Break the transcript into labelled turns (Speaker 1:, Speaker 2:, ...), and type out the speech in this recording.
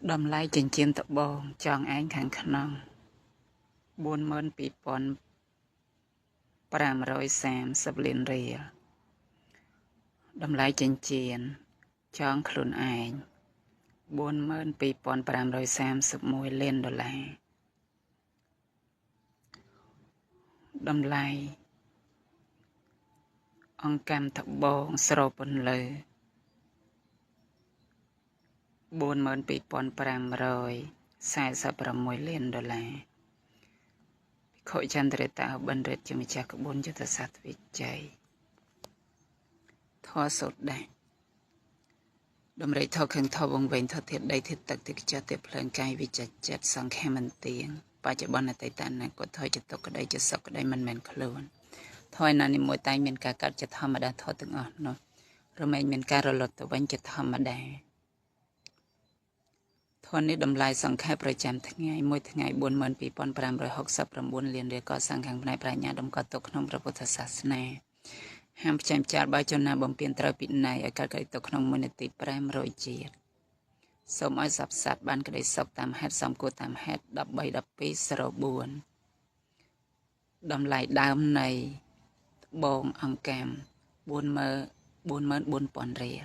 Speaker 1: Đầm lai chỉnh chiên tập bòn chọn ánh khẳng khăn nông 42,530 លានរៀល តម្លៃចិញ្ចៀនចងខ្លួនឯង 42,531 លានដុល្លារ តម្លៃអង្កាំត្បូងស្រូបពន្លឺ 42,546 លានដុល្លារ ខុចន្ទ្រតាបណ្ឌិតជាម្ចាស់ក្បួនយុទ្ធសាស្ត្រវិជ័យធរសូត្រដែរដំរីថោខឹងថោវងវែងថោធាតដីធាតទឹកទីខ្ចោះទេភ្លើងកាយវិចិត្រចិត្តសង្ខេមន្ទៀងបច្ចុប្បន្នអតីតអនាគតថយចតុក្តីចសុក្តីមិនមែនខ្លួនថយណានិមួយតែមានការកាត់ចិត្តធម្មតាថោទាំងអស់នោះរមែងមានការរលត់ទៅវិញជាធម្មតាធននេះតម្លៃសង្ខេបប្រចាំថ្ងៃមួយថ្ងៃ 42,569 លានរៀលកសាងខាងផ្នែកប្រាជ្ញាតម្កត់ទុកក្នុងព្រះពុទ្ធសាសនាហាមផ្ចាញ់ចាលបើជនណាបំពេញត្រូវពិន័យឲ្យកើតក្តីទុកក្នុងមួយនាទី500ជាតិសូមឲ្យសព្វសត្វបានក្តីសុខតាមហេតុសមគួរតាមហេតុ 13.1204 តម្លៃដើមនៃត្បូងអង្កាម 44,000 រៀល